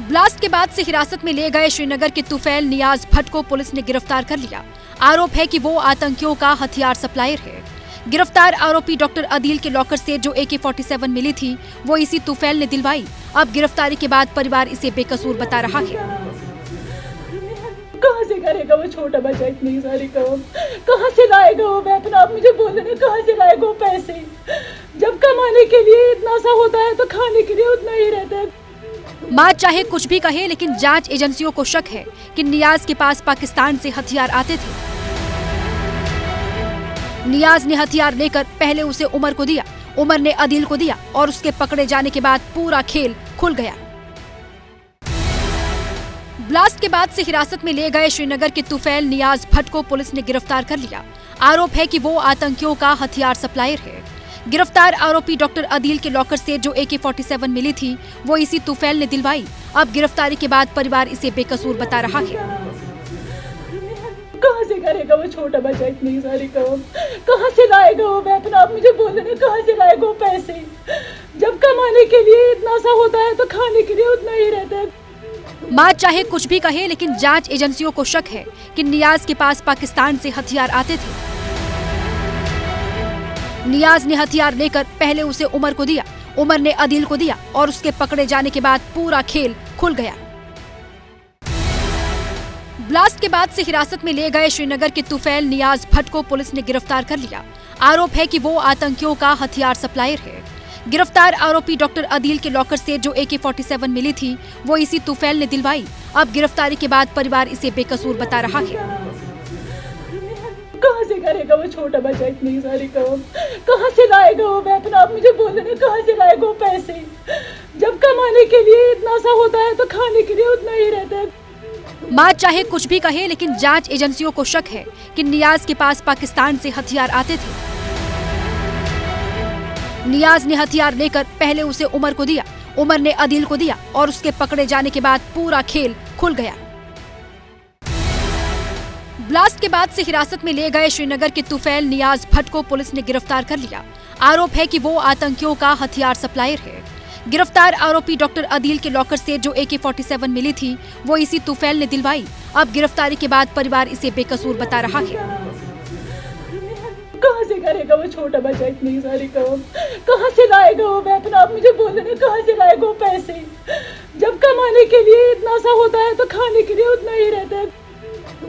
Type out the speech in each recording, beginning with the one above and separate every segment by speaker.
Speaker 1: Blast के बाद से हिरासत में ले गए श्रीनगर के तुफैल नियाज भट्ट को पुलिस ने गिरफ्तार कर लिया। आरोप है कि वो आतंकियों का हथियार सप्लायर है। गिरफ्तार आरोपी डॉक्टर अदील के लॉकर से जो AK-47 मिली थी वो इसी तुफैल ने दिलवाई। अब गिरफ्तारी के बाद परिवार इसे बेकसूर बता रहा है।
Speaker 2: कहाँ से करेगा वो छोटा बच्चा इतनी सारी काम? कहाँ से लाएगा वो वेपन? आप मुझे बोले ना, कहाँ से लाएगा वो पैसे? जब कमाने के लिए इतना सा होता है तो खाने के लिए उतना ही रहता है।
Speaker 1: मां चाहे कुछ भी कहे, लेकिन जांच एजेंसियों को शक है कि नियाज के पास पाकिस्तान से हथियार आते थे। नियाज ने हथियार लेकर पहले उसे उमर को दिया, उमर ने अदील को दिया और उसके पकड़े जाने के बाद पूरा खेल खुल गया। ब्लास्ट के बाद से हिरासत में ले गए श्रीनगर के तुफैल नियाज भट्ट को पुलिस ने गिरफ्तार कर लिया। आरोप है कि वो आतंकियों का हथियार सप्लायर है। गिरफ्तार आरोपी डॉक्टर अदील के लॉकर से जो AK-47 मिली थी वो इसी तुफैल ने दिलवाई। अब गिरफ्तारी के बाद परिवार इसे बेकसूर बता रहा है।
Speaker 2: कहाँ से करेगा वो छोटा बच्चा इतनी सारी काम? कहाँ से लाएगा वो वेपन? आप मुझे बोले ना, कहाँ से लाएगा वो पैसे? जब कमाने के लिए इतना सा होता है तो खाने के लिए उतना ही रहता है।
Speaker 1: मां चाहे कुछ भी कहे, लेकिन जांच एजेंसियों को शक है कि नियाज के पास पाकिस्तान से हथियार आते थे। नियाज ने हथियार लेकर पहले उसे उमर को दिया, उमर ने अदील को दिया और उसके पकड़े जाने के बाद पूरा खेल खुल गया। ब्लास्ट के बाद से हिरासत में ले गए श्रीनगर के तुफैल नियाज भट्ट को पुलिस ने गिरफ्तार कर लिया। आरोप है कि वो आतंकियों का हथियार सप्लायर है। गिरफ्तार आरोपी डॉक्टर अदील के लॉकर से जो AK-47 मिली थी वो इसी तुफैल ने दिलवाई। अब गिरफ्तारी के बाद परिवार इसे बेकसूर बता रहा है।
Speaker 2: कहाँ से करेगा वो छोटा बच्चा इतनी सारी काम? कहाँ से लाएगा वो वेपन? आप मुझे बोले ना, कहाँ से लाएगा वो पैसे? जब कमाने के लिए इतना सा होता है तो खाने के लिए उतना ही रहता है।
Speaker 1: मां चाहे कुछ भी कहे, लेकिन जांच एजेंसियों को शक है कि नियाज के पास पाकिस्तान से हथियार आते थे। नियाज ने हथियार लेकर पहले उसे उमर को दिया, उमर ने अदील को दिया और उसके पकड़े जाने के बाद पूरा खेल खुल गया। ब्लास्ट के बाद से हिरासत में ले गए श्रीनगर के तुफैल नियाज भट्ट को पुलिस ने गिरफ्तार कर लिया। आरोप है कि वो आतंकियों का हथियार सप्लायर है। गिरफ्तार आरोपी डॉक्टर अदील के लॉकर से जो AK-47 मिली थी वो इसी तुफैल ने दिलवाई। अब गिरफ्तारी के बाद परिवार इसे बेकसूर बता रहा है।
Speaker 2: कहाँ से करेगा वो छोटा बच्चा इतनी सारी काम? कहाँ से लाएगा वो वेपन? आप मुझे बोले ना, कहाँ से लाएगा वो पैसे? जब कमाने के लिए इतना सा होता है तो खाने के लिए उतना ही रहता है।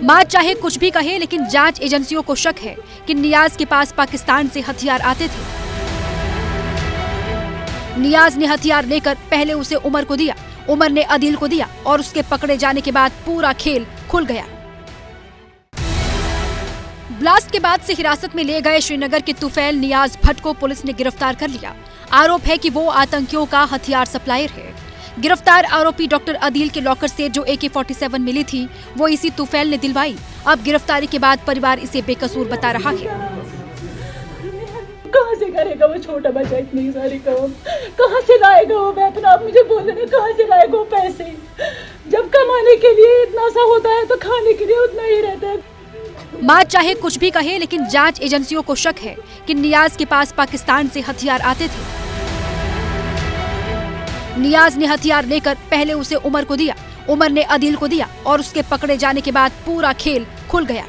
Speaker 1: मां चाहे कुछ भी कहे, लेकिन जांच एजेंसियों को शक है कि नियाज के पास पाकिस्तान से हथियार आते थे। नियाज ने हथियार लेकर पहले उसे उमर को दिया, उमर ने अदील को दिया और उसके पकड़े जाने के बाद पूरा खेल खुल गया। ब्लास्ट के बाद से हिरासत में ले गए श्रीनगर के तुफैल नियाज भट्ट को पुलिस ने गिरफ्तार कर लिया। आरोप है कि वो आतंकियों का हथियार सप्लायर है। गिरफ्तार आरोपी डॉक्टर अदील के लॉकर से जो AK-47 मिली थी वो इसी तुफैल ने दिलवाई। अब गिरफ्तारी के बाद परिवार इसे बेकसूर बता रहा है।
Speaker 2: कहाँ से करेगा वो छोटा बच्चा इतनी सारी काम? कहाँ से लाएगा वो वेपन? आप मुझे बोले ना, कहाँ से लाएगा वो पैसे? जब कमाने के लिए इतना सा होता है तो खाने के लिए उतना ही रहता है।
Speaker 1: मां चाहे कुछ भी कहे, लेकिन जांच एजेंसियों को शक है कि नियाज के पास पाकिस्तान से हथियार आते थे। नियाज ने हथियार लेकर पहले उसे उमर को दिया, उमर ने अदील को दिया और उसके पकड़े जाने के बाद पूरा खेल खुल गया।